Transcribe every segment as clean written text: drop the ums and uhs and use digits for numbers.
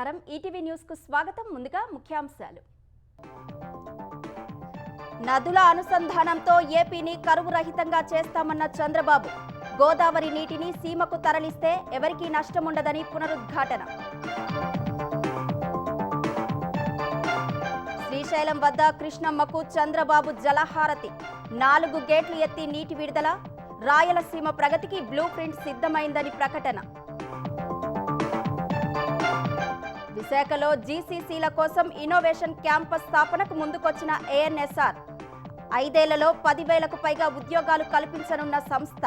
నమస్కారం ETV news కు స్వాగతం ముందుగా ముఖ్యాంశాలు నదుల అనుసంధానంతో ఏపీని కరువు రహితంగా చేస్తామన్న చంద్రబాబు గోదావరి నీటిని సీమకు తరలిస్తే ఎవరికీ నష్టం ఉండదని పునరుద్ఘాటన శ్రీశైలం వద్ద కృష్ణమ్మకు చంద్రబాబు జలహారతి 4 గేట్లు ఎత్తి నీటి విడుదల రాయలసీమ ప్రగతికి బ్లూ ప్రింట్ సిద్ధమైందని ప్రకటన విశాఖలో జీసీసీల కోసం ఇన్నోవేషన్ క్యాంపస్ స్థాపనకు ముందుకొచ్చిన ఏఎన్ఎస్ఆర్ 5 ఏళ్లలో 10,000కు పైగా ఉద్యోగాలు కల్పించనున్న సంస్థ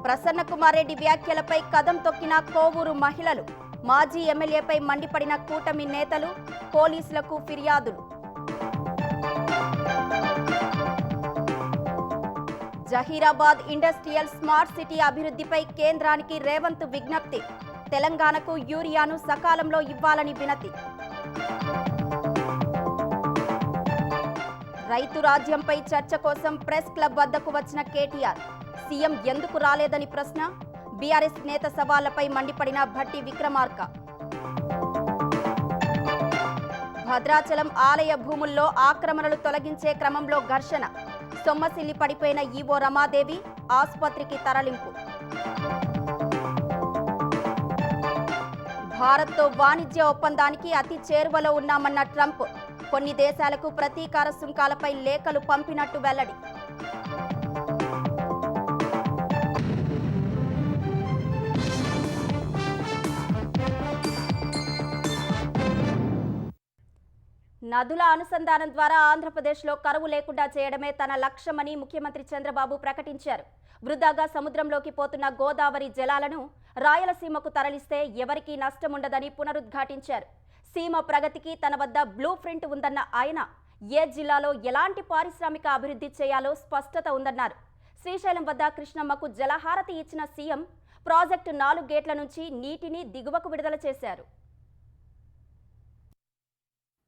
ప్రసన్న కుమార్ రెడ్డి వ్యాఖ్యలపై కదం తొక్కిన కోవూరు మహిళలు మాజీ ఎమ్మెల్యేపై మండిపడిన కూటమి నేతలు పోలీసులకు ఫిర్యాదులు జహీరాబాద్ ఇండస్ట్రియల్ స్మార్ట్ సిటీ అభివృద్ధిపై కేంద్రానికి రేవంత్ విజ్ఞప్తి తెలంగాణకు యూరియాను సకాలంలో ఇవ్వాలని వినతి రైతు రాజ్యంపై చర్చ కోసం ప్రెస్ క్లబ్ వద్దకు వచ్చిన కేటీఆర్ సీఎం ఎందుకు రాలేదని ప్రశ్న బీఆర్ఎస్ నేత సవాళ్లపై మండిపడిన భట్టి విక్రమార్క భద్రాచలం ఆలయ భూముల్లో ఆక్రమణలు తొలగించే క్రమంలో ఘర్షణ సొమ్మసిల్లి పడిపోయిన ఈవో రమాదేవి ఆసుపత్రికి తరలింపు భారత్తో వాణిజ్య ఒప్పందానికి అతి చేరువలో ఉన్నామన్న ట్రంప్ కొన్ని దేశాలకు ప్రతీకార సుంకాలపై లేఖలు పంపినట్టు వెల్లడి నదుల అనుసంధానం ద్వారా ఆంధ్రప్రదేశ్లో కరువు లేకుండా చేయడమే తన లక్ష్యమని ముఖ్యమంత్రి చంద్రబాబు ప్రకటించారు. వృధాగా సముద్రంలోకి పోతున్న గోదావరి జలాలను రాయలసీమకు తరలిస్తే ఎవరికీ నష్టం ఉండదని పునరుద్ఘాటించారు. సీమ ప్రగతికి తన వద్ద బ్లూ ప్రింట్ ఉందన్న ఆయన ఏ జిల్లాలో ఎలాంటి పారిశ్రామిక అభివృద్ధి చేయాలో స్పష్టత ఉందన్నారు. శ్రీశైలం వద్ద కృష్ణమ్మకు జలహారతి ఇచ్చిన సీఎం ప్రాజెక్టు 4 గేట్ల నుంచి నీటిని దిగువకు విడుదల చేశారు.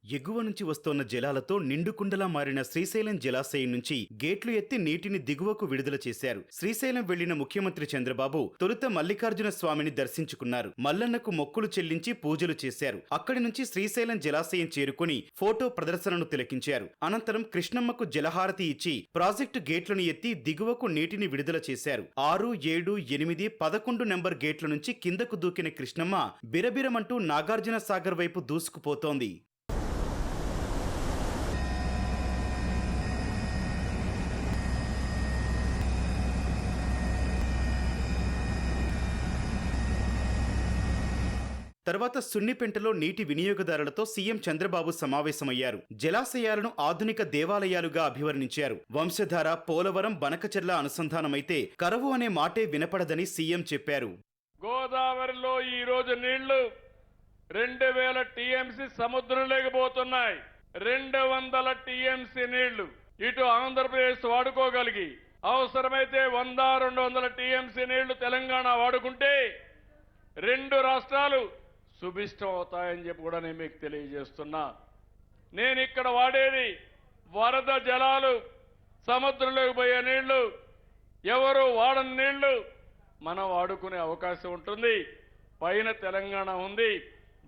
ఎగువ నుంచి వస్తోన్న జలాలతో నిండుకుండలా మారిన శ్రీశైలం జలాశయం నుంచి గేట్లు ఎత్తి నీటిని దిగువకు విడుదల చేశారు. శ్రీశైలం వెళ్లిన ముఖ్యమంత్రి చంద్రబాబు తొలుత మల్లికార్జున స్వామిని దర్శించుకున్నారు. మల్లన్నకు మొక్కులు చెల్లించి పూజలు చేశారు. అక్కడి నుంచి శ్రీశైలం జలాశయం చేరుకుని ఫోటో ప్రదర్శనను తిలకించారు. అనంతరం కృష్ణమ్మకు జలహారతి ఇచ్చి ప్రాజెక్టు గేట్లను ఎత్తి దిగువకు నీటిని విడుదల చేశారు. 6, 7, 8, 11 నెంబర్ గేట్ల నుంచి కిందకు దూకిన కృష్ణమ్మ బిరబిరమంటూ నాగార్జున సాగర్ వైపు దూసుకుపోతోంది. తర్వాత సున్నిపెంటలో నీటి వినియోగదారులతో సీఎం చంద్రబాబు సమావేశమయ్యారు. జలాశయాలను ఆధునిక దేవాలయాలుగా అభివర్ణించారు. వంశధార, పోలవరం, బనకచెర్ల అనుసంధానమైతే కరువు అనే మాటే వినపడదని సీఎం చెప్పారు. గోదావరిలో ఈ రోజు నీళ్లు 2000 టీఎంసీ సముద్రం లేకపోతున్నాయి. 200 టీఎంసీ నీళ్లు ఇటు ఆంధ్రప్రదేశ్ వాడుకోగలిగి అవసరమైతే 100-200 టీఎంసీ నీళ్లు తెలంగాణ వాడుకుంటే 2 రాష్ట్రాలు సుభిష్టం అవుతాయని చెప్పి కూడా నేను మీకు తెలియజేస్తున్నా. నేను ఇక్కడ వాడేది వరద జలాలు, సముద్రంలోకి పోయే నీళ్లు, ఎవరు వాడని నీళ్లు మనం వాడుకునే అవకాశం ఉంటుంది. పైన తెలంగాణ ఉంది,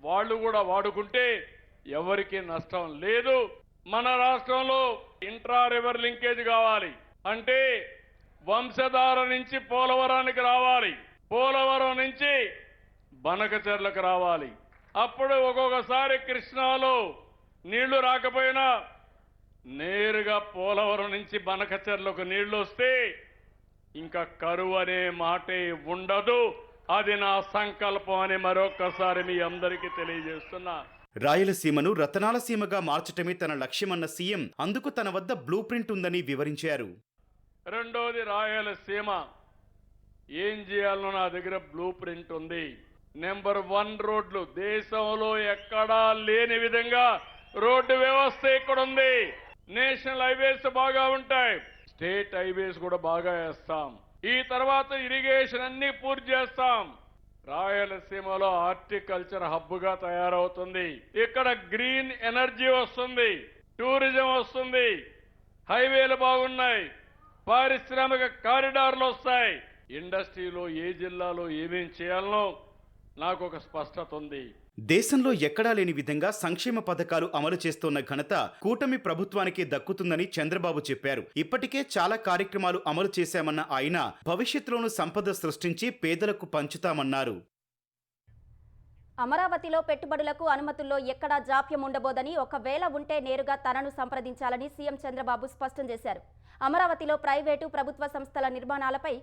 వాళ్ళు కూడా వాడుకుంటే ఎవరికి నష్టం లేదు. మన రాష్ట్రంలో ఇంట్రా రివర్ లింకేజ్ కావాలి అంటే వంశధార నుంచి పోలవరానికి రావాలి, పోలవరం నుంచి బనకచెర్లకు రావాలి. అప్పుడు ఒక్కొక్కసారి కృష్ణాలో నీళ్లు రాకపోయినా నేరుగా పోలవరం నుంచి బనకచెర్లకు నీళ్లు వస్తే ఇంకా కరువు అనే మాటే ఉండదు. అది నా సంకల్పం అని మరొక్కసారి మీ అందరికీ తెలియజేస్తున్నా. రాయలసీమను రతనాల సీమగా మార్చటమే తన లక్ష్యమన్న సీఎం అందుకు తన వద్ద బ్లూ ప్రింట్ ఉందని వివరించారు. రెండోది రాయలసీమ ఏం చేయాలనో నా దగ్గర బ్లూ ప్రింట్ ఉంది. నెంబర్ 1 రోడ్లు దేశంలో ఎక్కడా లేని విధంగా రోడ్డు వ్యవస్థ ఇక్కడ ఉంది. నేషనల్ హైవేస్ బాగా ఉంటాయి, స్టేట్ హైవేస్ కూడా బాగా వేస్తాం. ఈ తర్వాత ఇరిగేషన్ అన్ని పూర్తి చేస్తాం. రాయలసీమలో హార్టికల్చర్ హబ్ గా తయారవుతుంది. ఇక్కడ గ్రీన్ ఎనర్జీ వస్తుంది, టూరిజం వస్తుంది, హైవేలు బాగున్నాయి, పారిశ్రామిక కారిడార్లు వస్తాయి. ఇండస్ట్రీలో ఏ జిల్లాలో ఏమేం చేయాలనో నాకు ఒక స్పష్టత ఉంది. దేశంలో ఎక్కడా లేని విధంగా సంక్షేమ పథకాలు అమలు చేస్తోన్న ఘనత కూటమి ప్రభుత్వానికి దక్కుతుందని చంద్రబాబు చెప్పారు. ఇప్పటికే చాలా కార్యక్రమాలు అమలు చేశామన్న ఆయన భవిష్యత్తులోనూ సంపద సృష్టించి పేదలకు పంచుతామన్నారు. అమరావతిలో పెట్టుబడులకు అనుమతుల్లో ఎక్కడా జాప్యం ఉండబోదని, ఒకవేళ ఉంటే నేరుగా తనను సంప్రదించాలని సీఎం చంద్రబాబు స్పష్టం చేశారు. అమరావతిలో ప్రైవేటు ప్రభుత్వ సంస్థల నిర్మాణాలపై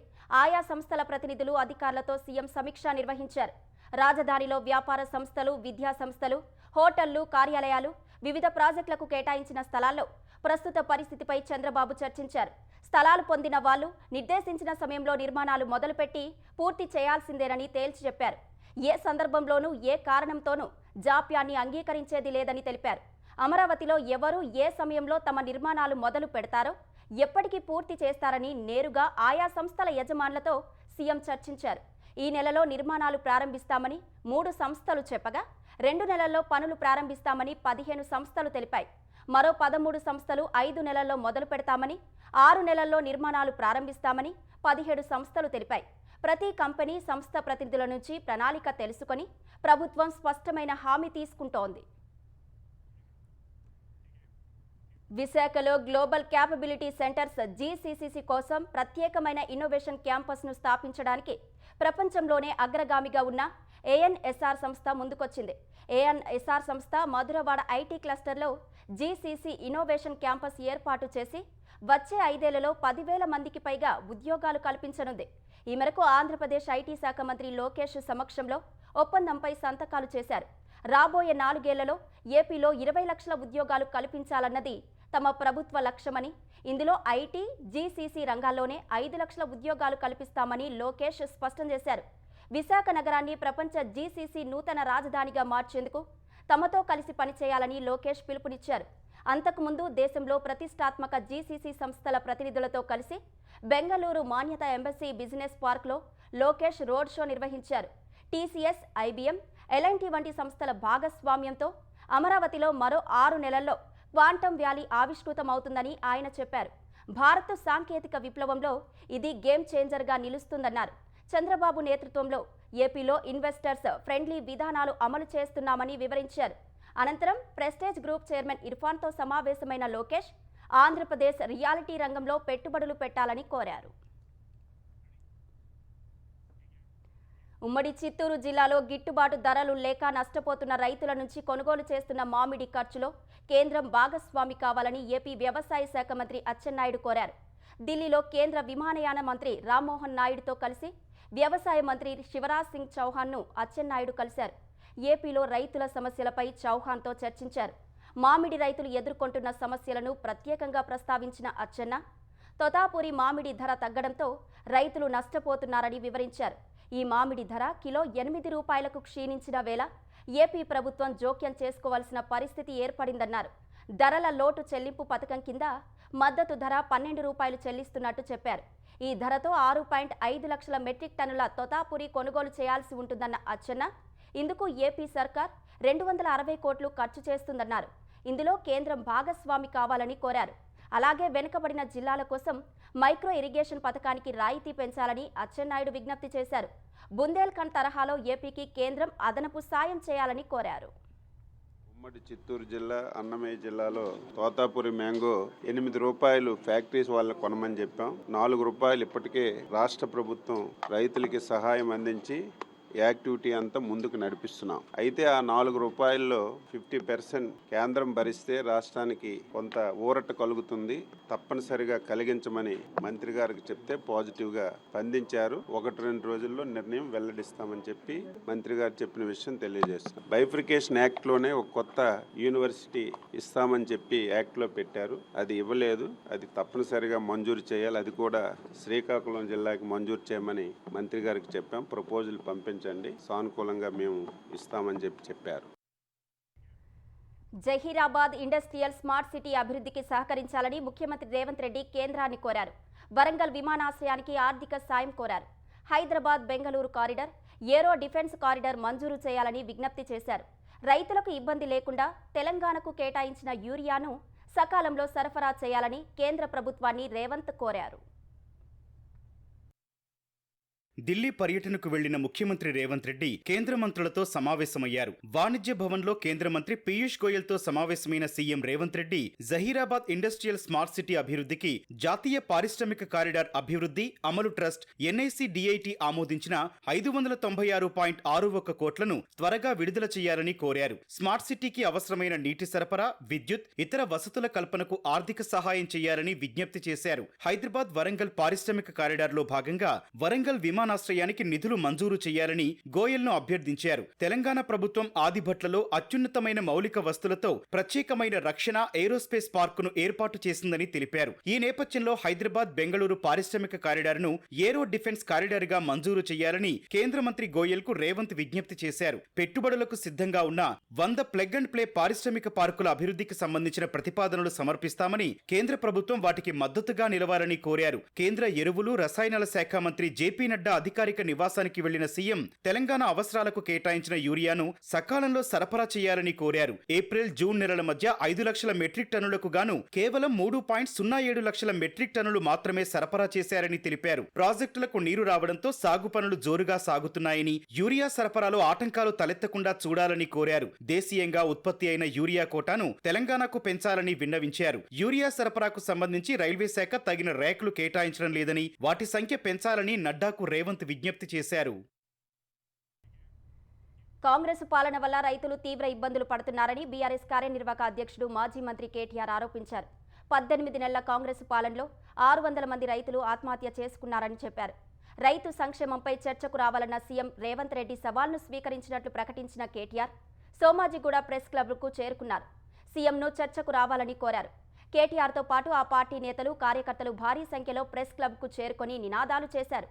ఆయా సంస్థల ప్రతినిధులు అధికారులతో సీఎం సమీక్ష నిర్వహించారు. రాజధానిలో వ్యాపార సంస్థలు, విద్యా సంస్థలు, హోటళ్లు, కార్యాలయాలు, వివిధ ప్రాజెక్టులకు కేటాయించిన స్థలాల్లో ప్రస్తుత పరిస్థితిపై చంద్రబాబు చర్చించారు. స్థలాలు పొందిన వాళ్లు నిర్దేశించిన సమయంలో నిర్మాణాలు మొదలుపెట్టి పూర్తి చేయాల్సిందేనని తేల్చి చెప్పారు. ఏ సందర్భంలోనూ ఏ కారణంతోనూ జాప్యాన్ని అంగీకరించేది లేదని తెలిపారు. అమరావతిలో ఎవరు ఏ సమయంలో తమ నిర్మాణాలు మొదలు పెడతారో, ఎప్పటికీ పూర్తి చేస్తారని నేరుగా ఆయా సంస్థల యజమానులతో సీఎం చర్చించారు. ఈ నెలలో నిర్మాణాలు ప్రారంభిస్తామని 3 సంస్థలు చెప్పగా, 2 నెలల్లో పనులు ప్రారంభిస్తామని 15 సంస్థలు తెలిపాయి. మరో 13 సంస్థలు 5 నెలల్లో మొదలు పెడతామని, 6 నెలల్లో నిర్మాణాలు ప్రారంభిస్తామని 17 సంస్థలు తెలిపాయి. ప్రతి కంపెనీ, సంస్థ ప్రతినిధుల నుంచి ప్రణాళిక తెలుసుకొని ప్రభుత్వం స్పష్టమైన హామీ తీసుకుంటోంది. విశాఖలో గ్లోబల్ క్యాపబిలిటీ సెంటర్స్ జీసీసీసీ కోసం ప్రత్యేకమైన ఇన్నోవేషన్ క్యాంపస్ను స్థాపించడానికి ప్రపంచంలోనే అగ్రగామిగా ఉన్న ఏఎన్ఎస్ఆర్ సంస్థ ముందుకొచ్చింది. ఏఎన్ఎస్ఆర్ సంస్థ మధురవాడ ఐటీ క్లస్టర్లో జీసీసీ ఇన్నోవేషన్ క్యాంపస్ ఏర్పాటు చేసి వచ్చే 5 ఏళ్లలో 10,000 మందికి పైగా ఉద్యోగాలు కల్పించనుంది. ఈ మేరకు ఆంధ్రప్రదేశ్ ఐటీ శాఖ మంత్రి లోకేష్ సమక్షంలో ఒప్పందంపై సంతకాలు చేశారు. రాబోయే 4 ఏళ్లలో ఏపీలో 20 లక్షల ఉద్యోగాలు కల్పించాలన్నది తమ ప్రభుత్వ లక్ష్యమని, ఇందులో ఐటీ, జీసీసీ రంగాల్లోనే 5 లక్షల ఉద్యోగాలు కల్పిస్తామని లోకేష్ స్పష్టం చేశారు. విశాఖ నగరాన్ని ప్రపంచ జీసీసీ నూతన రాజధానిగా మార్చేందుకు తమతో కలిసి పనిచేయాలని లోకేష్ పిలుపునిచ్చారు. అంతకుముందు దేశంలో ప్రతిష్టాత్మక జీసీసీ సంస్థల ప్రతినిధులతో కలిసి బెంగళూరు మాన్యత ఎంబసీ బిజినెస్ పార్క్లో లోకేష్ రోడ్ షో నిర్వహించారు. టీసీఎస్, ఐబీఎం, ఎల్ఎన్టీ వంటి సంస్థల భాగస్వామ్యంతో అమరావతిలో మరో 6 నెలల్లో క్వాంటమ్ వ్యాలీ ఆవిష్కృతమవుతుందని ఆయన చెప్పారు. భారత్ సాంకేతిక విప్లవంలో ఇది గేమ్ చేంజర్గా నిలుస్తుందన్నారు. చంద్రబాబు నేతృత్వంలో ఏపీలో ఇన్వెస్టర్స్ ఫ్రెండ్లీ విధానాలు అమలు చేస్తున్నామని వివరించారు. అనంతరం ప్రెస్టేజ్ గ్రూప్ చైర్మన్ ఇర్ఫాన్తో సమావేశమైన లోకేష్ ఆంధ్రప్రదేశ్ రియాలిటీ రంగంలో పెట్టుబడులు పెట్టాలని కోరారు. ఉమ్మడి చిత్తూరు జిల్లాలో గిట్టుబాటు ధరలు లేక నష్టపోతున్న రైతుల నుంచి కొనుగోలు చేస్తున్న మామిడి ఖర్చులో కేంద్రం భాగస్వామి కావాలని ఏపీ వ్యవసాయ శాఖ మంత్రి అచ్చెన్నాయుడు కోరారు. ఢిల్లీలో కేంద్ర విమానయాన మంత్రి రామ్మోహన్ నాయుడుతో కలిసి వ్యవసాయ మంత్రి శివరాజ్ సింగ్ చౌహాన్ను అచ్చెన్నాయుడు కలిశారు. ఏపీలో రైతుల సమస్యలపై చౌహాన్తో చర్చించారు. మామిడి రైతులు ఎదుర్కొంటున్న సమస్యలను ప్రత్యేకంగా ప్రస్తావించిన అచ్చెన్న, తోతాపురి మామిడి ధర తగ్గడంతో రైతులు నష్టపోతున్నారని వివరించారు. ఈ మామిడి ధర కిలో 8 రూపాయలకు క్షీణించిన వేళ ఏపీ ప్రభుత్వం జోక్యం చేసుకోవాల్సిన పరిస్థితి ఏర్పడిందన్నారు. ధరల లోటు చెల్లింపు పథకం కింద మద్దతు ధర 12 రూపాయలు చెల్లిస్తున్నట్టు చెప్పారు. ఈ ధరతో 6.5 లక్షల మెట్రిక్ టన్నుల తోతాపురి కొనుగోలు చేయాల్సి ఉంటుందన్న అచ్చెన్న, ఇందుకు ఏపీ సర్కార్ 260 కోట్లు ఖర్చు చేస్తుందన్నారు. ఇందులో కేంద్రం భాగస్వామి కావాలని కోరారు. అలాగే వెనుకబడిన జిల్లాల కోసం మైక్రో ఇరిగేషన్ పథకానికి రాయితీ పెంచాలని అచ్చెన్నాయుడు విజ్ఞప్తి చేశారు. బుందేల్ఖండ్ తరహాలో ఏపీకి కేంద్రం అదనపు సాయం చేయాలని కోరారు. ఉమ్మడి చిత్తూరు జిల్లా, అన్నమయ్య జిల్లాలో తోతాపురి మ్యాంగో 8 రూపాయలు ఫ్యాక్టరీస్ వాళ్ళకి కొనమని చెప్పాం. 4 రూపాయలు ఇప్పటికే రాష్ట్ర ప్రభుత్వం రైతులకి సహాయం అందించి యాక్టివిటీ అంతా ముందుకు నడిపిస్తున్నాం. అయితే ఆ 4 రూపాయల్లో 50% కేంద్రం భరిస్తే రాష్ట్రానికి కొంత ఊరట కలుగుతుంది, తప్పనిసరిగా కలిగించమని మంత్రి గారికి చెప్తే పాజిటివ్గా స్పందించారు. 1-2 రోజుల్లో నిర్ణయం వెల్లడిస్తామని చెప్పి మంత్రి గారు చెప్పిన విషయం తెలియజేస్తున్నాం. బైఫ్రికేషన్ యాక్ట్లోనే ఒక కొత్త యూనివర్సిటీ ఇస్తామని చెప్పి యాక్ట్లో పెట్టారు. అది ఇవ్వలేదు, అది తప్పనిసరిగా మంజూరు చేయాలి. అది కూడా శ్రీకాకుళం జిల్లాకి మంజూరు చేయమని మంత్రి గారికి చెప్పాం. ప్రపోజల్ పంపించారు, సానుకూలంగా మేము ఇస్తామని చెప్పారు. జహీరాబాద్ ఇండస్ట్రియల్ స్మార్ట్ సిటీ అభివృద్ధికి సహకరించాలని ముఖ్యమంత్రి రేవంత్ రెడ్డి కేంద్రాన్ని కోరారు. వరంగల్ విమానాశ్రయానికి ఆర్థిక సాయం కోరారు. హైదరాబాద్ బెంగళూరు కారిడార్, ఏరో డిఫెన్స్ కారిడార్ మంజూరు చేయాలని విజ్ఞప్తి చేశారు. రైతులకు ఇబ్బంది లేకుండా తెలంగాణకు కేటాయించిన యూరియాను సకాలంలో సరఫరా చేయాలని కేంద్ర ప్రభుత్వాన్ని రేవంత్ కోరారు. ఢిల్లీ పర్యటనకు వెళ్లిన ముఖ్యమంత్రి రేవంత్ రెడ్డి కేంద్ర మంత్రులతో సమావేశమయ్యారు. వాణిజ్య భవన్లో కేంద్ర మంత్రి పీయూష్ గోయల్తో సమావేశమైన CM Revanth Reddy Zaheerabad industrial smart city అభివృద్ధికి జాతీయ పారిశ్రామిక కారిడార్ అభివృద్ధి అమలు ట్రస్ట్ NICDIT ఆమోదించిన 596.61 కోట్లను త్వరగా విడుదల చేయాలని కోరారు. స్మార్ట్ సిటీకి అవసరమైన నీటి సరఫరా, విద్యుత్, ఇతర వసతుల కల్పనకు ఆర్థిక సహాయం చేయాలని విజ్ఞప్తి చేశారు. హైదరాబాద్ వరంగల్ పారిశ్రామిక కారిడార్లో భాగంగా వరంగల్ విమానాశ్రయానికి నిధులు మంజూరు చేయాలని గోయల్ను అభ్యర్థించారు. తెలంగాణ ప్రభుత్వం ఆదిభట్లలో అత్యున్నతమైన మౌలిక వస్తువులతో ప్రత్యేకమైన రక్షణ ఏరోస్పేస్ పార్కును ఏర్పాటు చేసిందని తెలిపారు. ఈ నేపథ్యంలో హైదరాబాద్ బెంగళూరు పారిశ్రామిక కారిడార్ను ఏరో డిఫెన్స్ కారిడార్ గా మంజూరు చేయాలని కేంద్ర మంత్రి గోయల్ కు రేవంత్ విజ్ఞప్తి చేశారు. పెట్టుబడులకు సిద్ధంగా ఉన్న 100 ప్లగ్ అండ్ ప్లే పారిశ్రామిక పార్కుల అభివృద్ధికి సంబంధించిన ప్రతిపాదనలు సమర్పిస్తామని, కేంద్ర ప్రభుత్వం వాటికి మద్దతుగా నిలవాలని కోరారు. కేంద్ర ఎరువులు, రసాయనాల శాఖ మంత్రి జేపీ నడ్డా అధికారిక నివాసానికి వెళ్లిన సీఎం తెలంగాణ అవసరాలకు కేటాయించిన యూరియాను సకాలంలో సరఫరా చేయాలని కోరారు. ఏప్రిల్, జూన్ నెలల మధ్య 5 లక్షల మెట్రిక్ టన్నులకు గాను కేవలం 3.07 లక్షల మెట్రిక్ టన్నులు మాత్రమే సరఫరా చేశారని తెలిపారు. ప్రాజెక్టులకు నీరు రావడంతో సాగు పనులు జోరుగా సాగుతున్నాయని, యూరియా సరఫరాలో ఆటంకాలు తలెత్తకుండా చూడాలని కోరారు. దేశీయంగా ఉత్పత్తి అయిన యూరియా కోటాను తెలంగాణకు పెంచాలని విన్నవించారు. యూరియా సరఫరాకు సంబంధించి రైల్వే శాఖ తగిన ర్యాకులు కేటాయించడం లేదని, వాటి సంఖ్య పెంచాలని నడ్డాకు రేవంత్ విజ్ఞప్తి చేశారు. కాంగ్రెస్ పాలన వల్ల రైతులు తీవ్ర ఇబ్బందులు పడుతున్నారని బీఆర్ఎస్ కార్యనిర్వాహక అధ్యక్షుడు మాజీ మంత్రి కేటీఆర్ ఆరోపించారు. 18 నెలల కాంగ్రెస్ పాలనలో 600 మంది రైతులు ఆత్మహత్య చేసుకున్నారని చెప్పారు. రైతు సంక్షేమంపై చర్చకు రావాలన్న సీఎం రేవంత్ రెడ్డి సవాల్ను స్వీకరించినట్లు ప్రకటించిన కేటీఆర్ సోమాజిగూడ ప్రెస్ క్లబ్కు చేరుకున్నారు. సీఎంను చర్చకు రావాలని కోరారు. కేటీఆర్తో పాటు ఆ పార్టీ నేతలు, కార్యకర్తలు భారీ సంఖ్యలో ప్రెస్ క్లబ్కు చేరుకొని నినాదాలు చేశారు.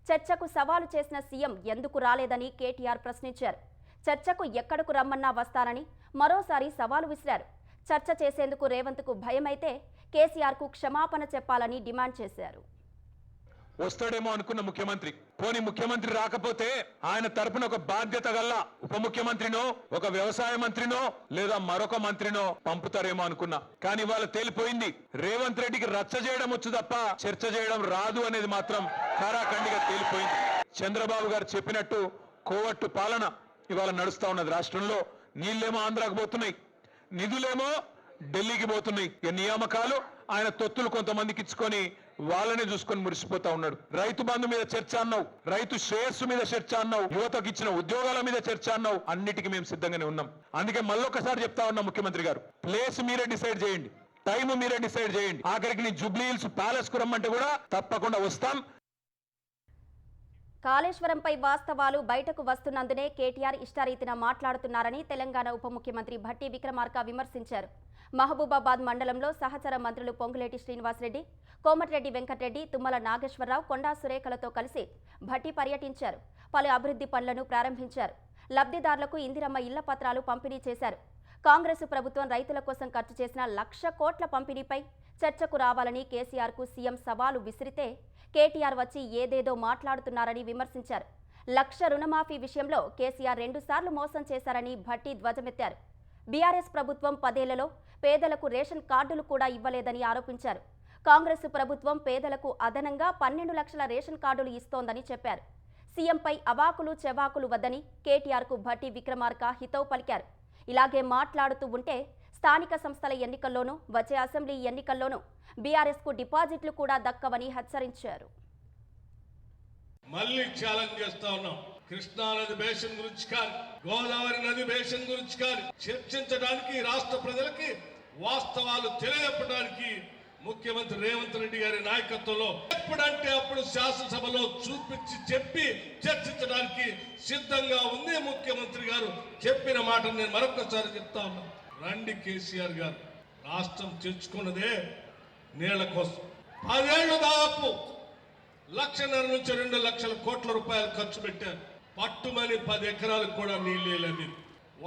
చర్చకు సవాలు చేసిన సీఎం ఎందుకు రాలేదని కేటీఆర్ ప్రశ్నించారు. చర్చకు ఎక్కడకు రమ్మన్నా వస్తానని మరోసారి సవాలు విసిరారు. చర్చ చేసేందుకు రేవంత్కు భయమైతే కేసీఆర్కు క్షమాపణ చెప్పాలని డిమాండ్ చేశారు. వస్తాడేమో అనుకున్న ముఖ్యమంత్రి, పోనీ ముఖ్యమంత్రి రాకపోతే ఆయన తరపున ఒక బాధ్యత గల్ల ఉప ముఖ్యమంత్రినో, ఒక వ్యవసాయ మంత్రినో, లేదా మరొక మంత్రినో పంపుతారేమో అనుకున్నా. కానీ ఇవాళ తేలిపోయింది, రేవంత్ రెడ్డికి రచ్చ చేయడం వచ్చు తప్ప చర్చ చేయడం రాదు అనేది మాత్రం ఖారాఖండిగా తేలిపోయింది. చంద్రబాబు గారు చెప్పినట్టు కోవట్టు పాలన ఇవాళ నడుస్తా ఉన్నది రాష్ట్రంలో. నీళ్లేమో ఆంధ్రాకు పోతున్నాయి, నిధులేమో ఢిల్లీకి పోతున్నాయి. నియామకాలు ఆయన తొత్తులు కొంతమందికి ఇచ్చుకొని వాళ్ళనే చూసుకొని మురిసిపోతా ఉన్నాడు. రైతు బంధు మీద చర్చ అన్నావు, రైతు శ్రేయస్సు మీద చర్చ అన్నావు, యువతకు ఇచ్చిన ఉద్యోగాల మీద చర్చ అన్నావు. అన్నిటికీ మేము సిద్ధంగానే ఉన్నాం. అందుకే మళ్ళొకసారి చెప్తా ఉన్నాం, ముఖ్యమంత్రి గారు ప్లేస్ మీరే డిసైడ్ చేయండి, టైం మీరే డిసైడ్ చేయండి. ఆఖరికి నీ జూబ్లీ హిల్స్ ప్యాలెస్ కు రమ్మంటే కూడా తప్పకుండా వస్తాం. కాళేశ్వరంపై వాస్తవాలు బయటకు వస్తున్నందునే కేటీఆర్ ఇష్టారీతిన మాట్లాడుతున్నారని తెలంగాణ ఉప ముఖ్యమంత్రి భట్టి విక్రమార్క విమర్శించారు. మహబూబాబాద్ మండలంలో సహచర మంత్రులు పొంగులేటి శ్రీనివాసరెడ్డి, కోమటిరెడ్డి వెంకటరెడ్డి, తుమ్మల నాగేశ్వరరావు, కొండా సురేఖలతో కలిసి భట్టి పర్యటించారు. పలు అభివృద్ధి పనులను ప్రారంభించారు. లబ్ధిదారులకు ఇందిరమ్మ ఇళ్ల పత్రాలు పంపిణీ చేశారు. కాంగ్రెస్ ప్రభుత్వం రైతుల కోసం ఖర్చు చేసిన 1,00,000 కోట్ల పంపిణీపై చర్చకు రావాలని కేసీఆర్కు సీఎం సవాలు విసిరితే కేటీఆర్ వచ్చి ఏదేదో మాట్లాడుతున్నారని విమర్శించారు. 1,00,000 రుణమాఫీ విషయంలో కేసీఆర్ 2 సార్లు మోసం చేశారని భట్టి ధ్వజమెత్తారు. బీఆర్ఎస్ ప్రభుత్వం 10 ఏళ్లలో పేదలకు రేషన్ కార్డులు కూడా ఇవ్వలేదని ఆరోపించారు. కాంగ్రెస్ ప్రభుత్వం పేదలకు అదనంగా 12 లక్షల రేషన్ కార్డులు ఇస్తోందని చెప్పారు. సీఎంపై అవాకులు చెవాకులు వద్దని కేటీఆర్కు భట్టి విక్రమార్క హితవు పలికారు. ఇలాగే మాట్లాడుతూ ఉంటే స్థానిక సంస్థల ఎన్నికల్లోనూ, వచ్చే అసెంబ్లీ ఎన్నికల్లోనూ బీఆర్ఎస్కు డిపాజిట్లు కూడా దక్కవని హెచ్చరించారు. మళ్ళీ ఛాలెంజ్ చేస్తా ఉన్నాం. కృష్ణా నది బేసిన్ గురించి కానీ, గోదావరి నది బేసిన్ గురించి కానీ చర్చించడానికి, రాష్ట్ర ప్రజలకి వాస్తవాలు తెలియజెప్పడానికి ముఖ్యమంత్రి రేవంత్ రెడ్డి గారి నాయకత్వంలో ఎప్పుడంటే అప్పుడు శాసనసభలో చూపించి చెప్పి చర్చించడానికి సిద్ధంగా ఉంది. ముఖ్యమంత్రి గారు చెప్పిన మాట నేను మరొకసారి చెప్తా ఉన్నా. రండి కేసీఆర్ గారు, రాష్ట్రం తెచ్చుకున్నదే నీళ్ల కోసం. 10 ఏళ్లు దాదాపు 1,50,000 నుంచి 2 లక్షల కోట్ల రూపాయలు ఖర్చు పెట్టారు. పట్టుమని 10 ఎకరాలకు కూడా నీళ్లు లేదు.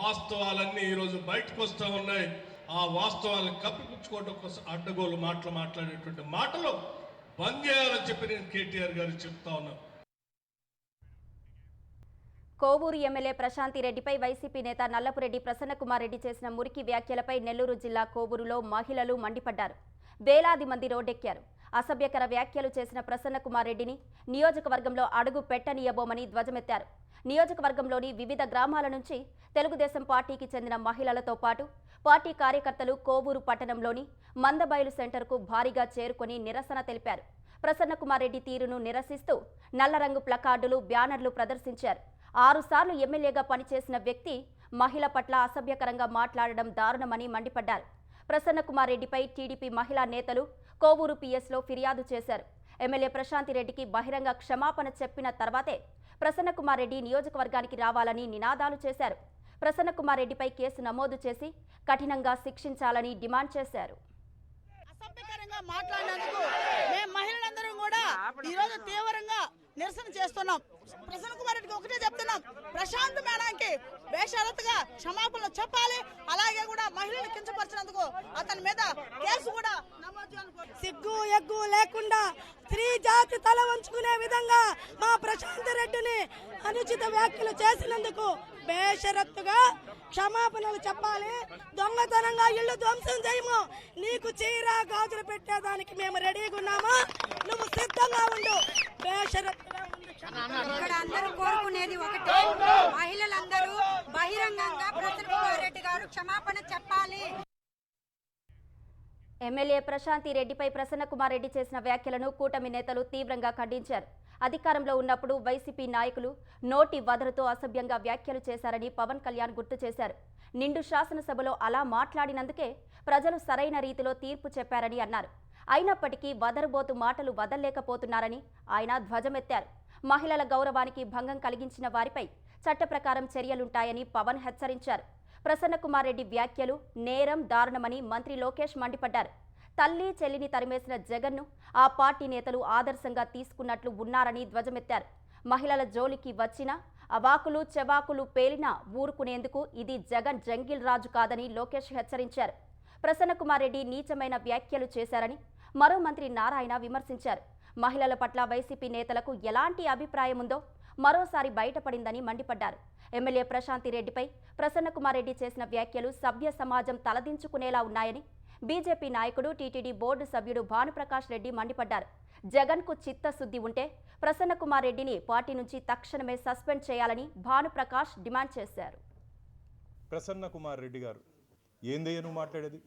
వాస్తవాలన్నీ ఈరోజు బయటకు వస్తూ ఉన్నాయి. ఆ వాస్తవాలను కప్పిపుచ్చుకోవడం కోసం అడ్డగోలు మాట్లాడేటువంటి మాటలు బంద్ చేయాలని చెప్పి నేను కేటీఆర్ గారికి చెప్తా ఉన్నాను. కోవూరు ఎమ్మెల్యే ప్రశాంతిరెడ్డిపై వైసీపీ నేత నల్లపురెడ్డి ప్రసన్నకుమార్ రెడ్డి చేసిన మురికి వ్యాఖ్యలపై నెల్లూరు జిల్లా కోవూరులో మహిళలు మండిపడ్డారు. వేలాది మంది రోడ్డెక్కారు. అసభ్యకర వ్యాఖ్యలు చేసిన ప్రసన్న కుమార్ రెడ్డిని నియోజకవర్గంలో అడుగు పెట్టనీయబోమని ధ్వజమెత్తారు. నియోజకవర్గంలోని వివిధ గ్రామాల నుంచి తెలుగుదేశం పార్టీకి చెందిన మహిళలతో పాటు పార్టీ కార్యకర్తలు కోవూరు పట్టణంలోని మందబయలు సెంటర్కు భారీగా చేరుకొని నిరసన తెలిపారు. ప్రసన్న కుమార్ రెడ్డి తీరును నిరసిస్తూ నల్లరంగు ప్లకార్డులు, బ్యానర్లు ప్రదర్శించారు. 6 సార్లు ఎమ్మెల్యేగా పనిచేసిన వ్యక్తి మహిళ పట్ల అసభ్యకరంగా మాట్లాడడం దారుణమని మండిపడ్డారు. ప్రసన్న కుమార్ రెడ్డిపై టీడీపీ మహిళా నేతలు కోవూరు పిఎస్లో ఫిర్యాదు చేశారు. ఎమ్మెల్యే ప్రశాంతి రెడ్డికి బహిరంగ క్షమాపణ చెప్పిన తర్వాతే ప్రసన్న కుమార్ రెడ్డి నియోజకవర్గానికి రావాలని నినాదాలు చేశారు. ప్రసన్న కుమార్ రెడ్డిపై కేసు నమోదు చేసి కఠినంగా శిక్షించాలని డిమాండ్ చేశారు. అసభ్యకరంగా మాట్లాడినందుకు మేము మహిళలందరం కూడా ఈరోజు తీవ్రంగా నిరసన చేస్తున్నాం. ప్రసన్న కుమార్ రెడ్డికి ఒకటే చెప్తున్నాం, ప్రశాంత్ మేడానికి బేషరతుగా క్షమాపణలు చెప్పాలి. అలాగే కూడా మహిళలు కించపరిచినందుకు అతని మీద కేసు కూడా నమోదు చేయాలి. సిగ్గు ఎగ్గు లేకుండా స్త్రీ జాతి తల వంచుకునే విధంగా మా ప్రశాంత్ రెడ్డిని అనుచిత వ్యాఖ్యలు చేసినందుకు బేషరత్తుగా క్షమాపణలు చెప్పాలి. దొంగతనంగా ఇల్లు ధ్వంసం చేయము, నీకు చీర గాజులు పెట్టేదానికి మేము రెడీగా ఉన్నామా, నువ్వు సిద్ధంగా ఉండు. బేషరత్తుగా ఇక్కడ అందరూ కోరుకునేది ఒకటే, మహిళలందరూ బహిరంగంగా ప్రసన్న కుమార్ రెడ్డి గారు క్షమాపణ చెప్పాలి. ఎమ్మెల్యే ప్రశాంతి రెడ్డిపై ప్రసన్న కుమార్ రెడ్డి చేసిన వ్యాఖ్యలను కూటమి నేతలు తీవ్రంగా ఖండించారు. అధికారంలో ఉన్నప్పుడు వైసీపీ నాయకులు నోటి వదరుతో అసభ్యంగా వ్యాఖ్యలు చేశారని పవన్ కళ్యాణ్ గుర్తు చేశారు. నిండు శాసనసభలో అలా మాట్లాడినందుకే ప్రజలు సరైన రీతిలో తీర్పు చెప్పారని అన్నారు. అయినప్పటికీ వదరుబోతు మాటలు వదల్లేకపోతున్నారని ఆయన ధ్వజమెత్తారు. మహిళల గౌరవానికి భంగం కలిగించిన వారిపై చట్ట ప్రకారం చర్యలుంటాయని పవన్ హెచ్చరించారు. ప్రసన్న కుమార్ రెడ్డి వ్యాఖ్యలు నేరం, దారుణమని మంత్రి లోకేష్ మండిపడ్డారు. తల్లి చెల్లిని తరిమేసిన జగన్ను ఆ పార్టీ నేతలు ఆదర్శంగా తీసుకున్నట్లు ఉన్నారని ధ్వజమెత్తారు. మహిళల జోలికి వచ్చినా అవాకులు చెవాకులు పేలినా ఊరుకునేందుకు ఇది జగన్ జంగిల్ రాజు కాదని లోకేష్ హెచ్చరించారు. ప్రసన్న కుమార్ రెడ్డి నీచమైన వ్యాఖ్యలు చేశారని మరో మంత్రి నారాయణ విమర్శించారు. మహిళల పట్ల వైసీపీ నేతలకు ఎలాంటి అభిప్రాయం ఉందో మరోసారి బయటపడిందని మండిపడ్డారు. ఎమ్మెల్యే ప్రశాంతి రెడ్డిపై ప్రసన్న కుమార్ రెడ్డి చేసిన వ్యాఖ్యలు సభ్య సమాజం తలదించుకునేలా ఉన్నాయని బీజేపీ నాయకుడు, టీటీడీ బోర్డు సభ్యుడు భానుప్రకాష్ రెడ్డి మండిపడ్డారు. జగన్కు చిత్తశుద్ధి ఉంటే ప్రసన్న కుమార్ రెడ్డిని పార్టీ నుంచి తక్షణమే సస్పెండ్ చేయాలని భానుప్రకాష్ డిమాండ్ చేశారు. ప్రసన్న కుమార్ రెడ్డి గారు ఏందయ్య నువ్వు మాట్లాడేది?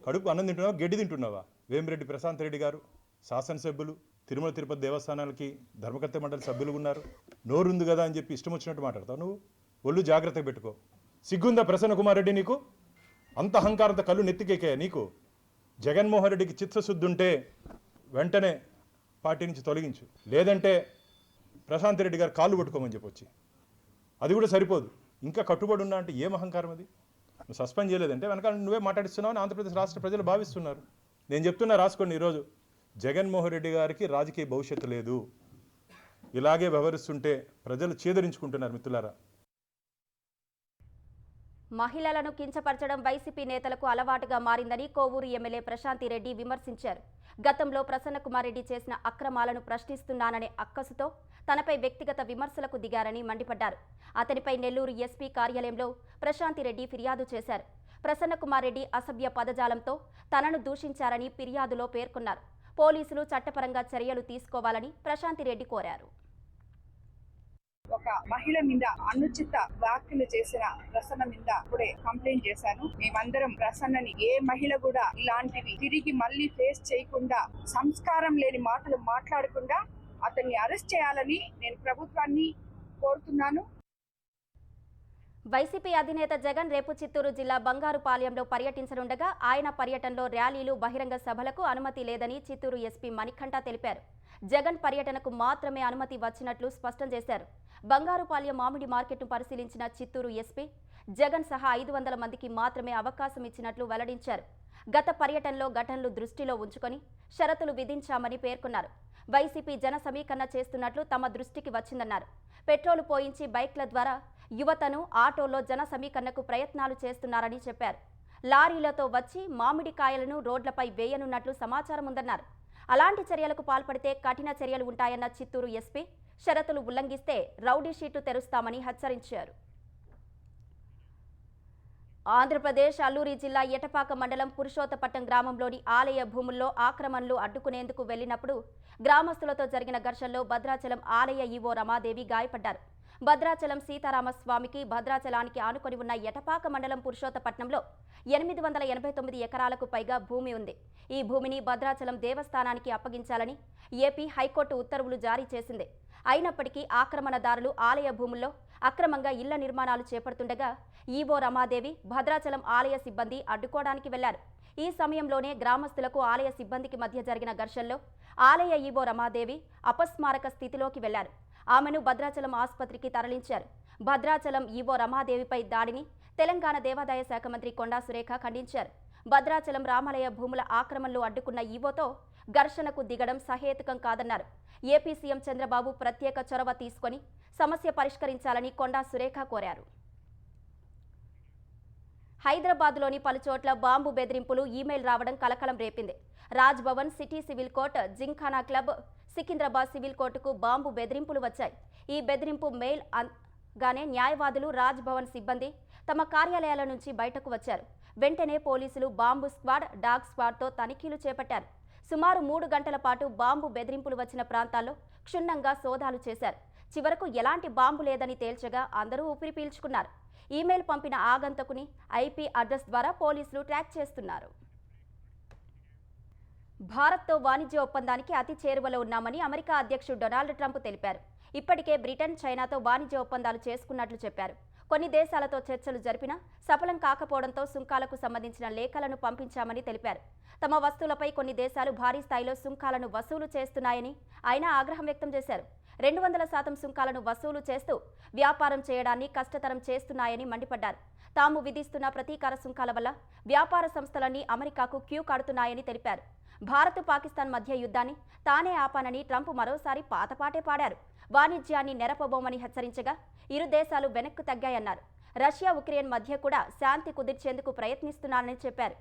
కడుపు అన్నం తింటున్నావా, గడ్డి తింటున్నావా? వేమిరెడ్డి ప్రశాంత్ రెడ్డి గారు శాసనసభ్యులు, తిరుమల తిరుపతి దేవస్థానాలకి ధర్మకర్త మండలి సభ్యులు ఉన్నారు. నోరుంది కదా అని చెప్పి ఇష్టం వచ్చినట్టు మాట్లాడతావు. నువ్వు ఒళ్ళు జాగ్రత్తగా పెట్టుకో. సిగ్గుందా ప్రసన్న కుమార్ రెడ్డి నీకు? అంత అహంకారంతో కళ్ళు నెత్తికెక్కాయా నీకు? జగన్మోహన్ రెడ్డికి చిత్తశుద్ధి ఉంటే వెంటనే పార్టీ నుంచి తొలగించు, లేదంటే ప్రశాంత్ రెడ్డి గారు కాళ్ళు పట్టుకోమని చెప్పొచ్చి. అది కూడా సరిపోదు, ఇంకా కట్టుబడి ఉన్నా అంటే ఏం అహంకారం అది? నువ్వు సస్పెండ్ చేయలేదంటే వెనకాల నువ్వే మాట్లాడిస్తున్నావు అని ఆంధ్రప్రదేశ్ రాష్ట్ర ప్రజలు భావిస్తున్నారు. నేను చెప్తున్నా, రాసుకోండి. ఈరోజు జగన్మోహన్ రెడ్డి గారికి రాజకీయ భవిష్యత్తు లేదు. ఇలాగే వ్యవహరిస్తుంటే ప్రజలు చేదరించుకుంటున్నారు. మిత్రులారా, మహిళలను కించపరచడం వైసీపీ నేతలకు అలవాటుగా మారిందని కోవూరు ఎమ్మెల్యే ప్రశాంతి రెడ్డి విమర్శించారు. గతంలో ప్రసన్న కుమార్ రెడ్డి చేసిన అక్రమాలను ప్రశ్నిస్తున్నాననే అక్కసుతో తనపై వ్యక్తిగత విమర్శలకు దిగారని మండిపడ్డారు. అతనిపై నెల్లూరు ఎస్పీ కార్యాలయంలో ప్రశాంతి రెడ్డి ఫిర్యాదు చేశారు. ప్రసన్న కుమార్ రెడ్డి అసభ్య పదజాలంతో తనను దూషించారని ఫిర్యాదులో పేర్కొన్నారు. పోలీసులు చట్టపరంగా చర్యలు తీసుకోవాలని ప్రశాంతి రెడ్డి కోరారు. ఒక మహిళ మీద అనుచిత వ్యాఖ్యలు చేసిన ప్రసన్న మీద ఇప్పుడే కంప్లైంట్ చేశాను. మేమందరం ప్రసన్నని, ఏ మహిళ కూడా ఇలాంటివి తిరిగి మళ్ళీ ఫేస్ చేయకుండా, సంస్కారం లేని మాటలు మాట్లాడకుండా అతన్ని అరెస్ట్ చేయాలని నేను ప్రభుత్వాన్ని కోరుతున్నాను. వైసీపీ అధినేత జగన్ రేపు చిత్తూరు జిల్లా బంగారుపాలెంలో పర్యటించనుండగా ఆయన పర్యటనలో ర్యాలీలు, బహిరంగ సభలకు అనుమతి లేదని చిత్తూరు ఎస్పీ మణికంఠ తెలిపారు. జగన్ పర్యటనకు మాత్రమే అనుమతి వచ్చినట్లు స్పష్టం చేశారు. బంగారుపాలెం మామిడి మార్కెట్ను పరిశీలించిన చిత్తూరు ఎస్పీ జగన్ సహా 500 మందికి మాత్రమే అవకాశం ఇచ్చినట్లు వెల్లడించారు. గత పర్యటనలో ఘటనలు దృష్టిలో ఉంచుకొని షరతులు విధించామని పేర్కొన్నారు. వైసీపీ జన సమీకరణ చేస్తున్నట్లు తమ దృష్టికి వచ్చిందన్నారు. పెట్రోలు పోయించి బైక్ల ద్వారా యువతను ఆటోలో జన సమీకరణకు ప్రయత్నాలు చేస్తున్నారని చెప్పారు. లారీలతో వచ్చి మామిడికాయలను రోడ్లపై వేయనున్నట్లు సమాచారం ఉందన్నారు. అలాంటి చర్యలకు పాల్పడితే కఠిన చర్యలు ఉంటాయన్న చిత్తూరు ఎస్పీ షరతులు ఉల్లంఘిస్తే రౌడీ షీటు తెరుస్తామని హెచ్చరించారు. ఆంధ్రప్రదేశ్ అల్లూరి జిల్లా ఎటపాక మండలం పురుషోత్తపట్నం గ్రామంలోని ఆలయ భూముల్లో ఆక్రమణలు అడ్డుకునేందుకు వెళ్లినప్పుడు గ్రామస్తులతో జరిగిన ఘర్షణలో భద్రాచలం ఆలయ ఈవో రమాదేవి గాయపడ్డారు. భద్రాచలం సీతారామస్వామికి భద్రాచలానికి ఆనుకొని ఉన్న ఎటపాక మండలం పురుషోత్తపట్నంలో 889 ఎకరాలకు పైగా భూమి ఉంది. ఈ భూమిని భద్రాచలం దేవస్థానానికి అప్పగించాలని ఏపీ హైకోర్టు ఉత్తర్వులు జారీ చేసింది. అయినప్పటికీ ఆక్రమణదారులు ఆలయ భూముల్లో అక్రమంగా ఇళ్ల నిర్మాణాలు చేపడుతుండగా ఈవో రమాదేవి భద్రాచలం ఆలయ సిబ్బంది అడ్డుకోవడానికి వెళ్లారు. ఈ సమయంలోనే గ్రామస్తులకు ఆలయ సిబ్బందికి మధ్య జరిగిన ఘర్షణలో ఆలయ ఈవో రమాదేవి అపస్మారక స్థితిలోకి వెళ్లారు. ఆమెను భద్రాచలం ఆసుపత్రికి తరలించారు. భద్రాచలం ఈవో రమాదేవిపై దాడిని తెలంగాణ దేవాదాయ శాఖ మంత్రి కొండా సురేఖ ఖండించారు. భద్రాచలం రామాలయ భూముల ఆక్రమణలు అడ్డుకున్న ఈవోతో ఘర్షణకు దిగడం సహేతుకం కాదన్నారు. ఏపీ సీఎం చంద్రబాబు ప్రత్యేక చొరవ తీసుకొని సమస్య పరిష్కరించాలని కొండా సురేఖ కోరారు. హైదరాబాద్లోని పలుచోట్ల బాంబు బెదిరింపులు ఈమెయిల్ రావడం కలకలం రేపింది. Raj Bhavan, city civil court, Gymkhana club, Secunderabad civil కోర్టుకు బాంబు బెదిరింపులు వచ్చాయి. ఈ బెదిరింపు మెయిల్ గానే న్యాయవాదులు, రాజ్ భవన్ సిబ్బంది తమ కార్యాలయాల నుంచి బయటకు వచ్చారు. వెంటనే పోలీసులు బాంబు స్క్వాడ్, డాగ్ స్క్వాడ్తో తనిఖీలు చేపట్టారు. సుమారు 3 గంటల పాటు బాంబు బెదిరింపులు వచ్చిన ప్రాంతాల్లో క్షుణ్ణంగా సోదాలు చేశారు. చివరకు ఎలాంటి బాంబు లేదని తేల్చగా అందరూ ఊపిరి పీల్చుకున్నారు. ఈమెయిల్ పంపిన ఆగంతకుని ఐపీ అడ్రస్ ద్వారా పోలీసులు ట్రాక్ చేస్తున్నారు. భారత్తో వాణిజ్య ఒప్పందానికి అతి చేరువలో ఉన్నామని అమెరికా అధ్యక్షుడు డొనాల్డ్ ట్రంప్ తెలిపారు. ఇప్పటికే బ్రిటన్, చైనాతో వాణిజ్య ఒప్పందాలు చేసుకున్నట్లు చెప్పారు. కొన్ని దేశాలతో చర్చలు జరిపినా సఫలం కాకపోవడంతో సుంకాలకు సంబంధించిన లేఖలను పంపించామని తెలిపారు. తమ వస్తువులపై కొన్ని దేశాలు భారీ స్థాయిలో సుంకాలను వసూలు చేస్తున్నాయని ఆయన ఆగ్రహం వ్యక్తం చేశారు. 200% సుంకాలను వసూలు చేస్తూ వ్యాపారం చేయడాన్ని కష్టతరం చేస్తున్నాయని మండిపడ్డారు. తాము విధిస్తున్న ప్రతీకార సుంకాల వల్ల వ్యాపార సంస్థలన్నీ అమెరికాకు క్యూ కడుతున్నాయని తెలిపారు. భారత్, పాకిస్తాన్ మధ్య యుద్ధాన్ని తానే ఆపానని ట్రంప్ మరోసారి పాతపాటే పాడారు. వాణిజ్యాన్ని నెరపబోమని హెచ్చరించగా ఇరు దేశాలు వెనక్కు తగ్గాయన్నారు. రష్యా, ఉక్రెయిన్ మధ్య కూడా శాంతి కుదిర్చేందుకు ప్రయత్నిస్తున్నారని చెప్పారు.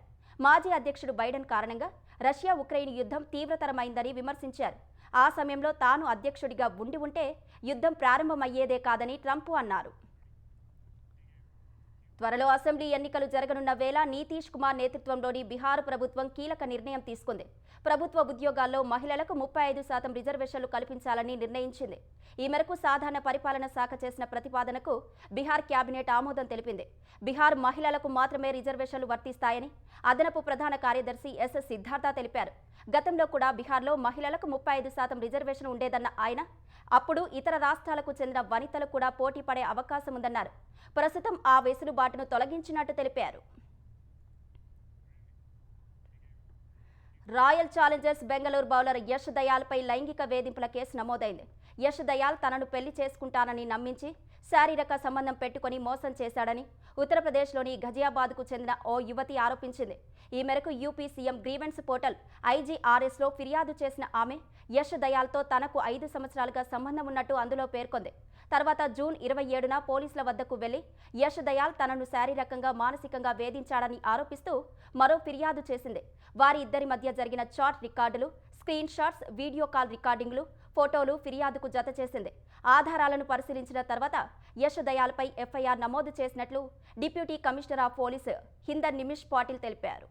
మాజీ అధ్యక్షుడు బైడెన్ కారణంగా రష్యా, ఉక్రెయిన్ యుద్ధం తీవ్రతరమైందని విమర్శించారు. ఆ సమయంలో తాను అధ్యక్షుడిగా ఉంటే యుద్ధం ప్రారంభమయ్యేదే కాదని ట్రంప్ అన్నారు. త్వరలో అసెంబ్లీ ఎన్నికలు జరగనున్న వేళ నితీష్ కుమార్ నేతృత్వంలోని బీహార్ ప్రభుత్వం కీలక నిర్ణయం తీసుకుంది. ప్రభుత్వ ఉద్యోగాల్లో మహిళలకు 35% రిజర్వేషన్లు కల్పించాలని నిర్ణయించింది. ఈ మేరకు సాధారణ పరిపాలన శాఖ చేసిన ప్రతిపాదనకు బీహార్ కేబినెట్ ఆమోదం తెలిపింది. బీహార్ మహిళలకు మాత్రమే రిజర్వేషన్లు వర్తిస్తాయని అదనపు ప్రధాన కార్యదర్శి ఎస్ సిద్ధార్థ తెలిపారు. గతంలో కూడా బీహార్లో మహిళలకు 35% రిజర్వేషన్ ఉండేదన్న ఆయన అప్పుడు ఇతర రాష్ట్రాలకు చెందిన వనితలు కూడా పోటీ పడే అవకాశం ఉందన్నారు. ప్రస్తుతం ఆ వెసులుబాటును తొలగించినట్టు తెలిపారు. Royal Challengers Bengaluru bowler Yash దయాల్పై లైంగిక వేధింపుల కేసు నమోదైంది. యష్ దయాల్ తనను పెళ్లి చేసుకుంటానని నమ్మించి శారీరక సంబంధం పెట్టుకుని మోసం చేశాడని ఉత్తరప్రదేశ్లోని ఘజియాబాద్కు చెందిన ఓ యువతి ఆరోపించింది. ఈ మేరకు యూపీ సీఎం గ్రీవెన్స్ పోర్టల్ IGRSలో ఫిర్యాదు చేసిన ఆమె యష్ దయాల్తో తనకు 5 సంవత్సరాలుగా సంబంధం ఉన్నట్టు అందులో పేర్కొంది. తర్వాత జూన్ 27న పోలీసుల వద్దకు వెళ్లి యష్ దయాల్ తనను శారీరకంగా, మానసికంగా వేధించాడని ఆరోపిస్తూ మరో ఫిర్యాదు చేసింది. వారి ఇద్దరి మధ్య జరిగిన చాట్ రికార్డులు, స్క్రీన్ షాట్స్, వీడియో కాల్ రికార్డింగ్లు, ఫోటోలు ఫిర్యాదుకు జత చేసింది. ఆధారాలను పరిశీలించిన తర్వాత యష్ దయాల్పై FIR నమోదు చేసినట్లు డిప్యూటీ కమిషనర్ ఆఫ్ పోలీస్ హిందర్ నిమిష్ పాటిల్ తెలిపారు.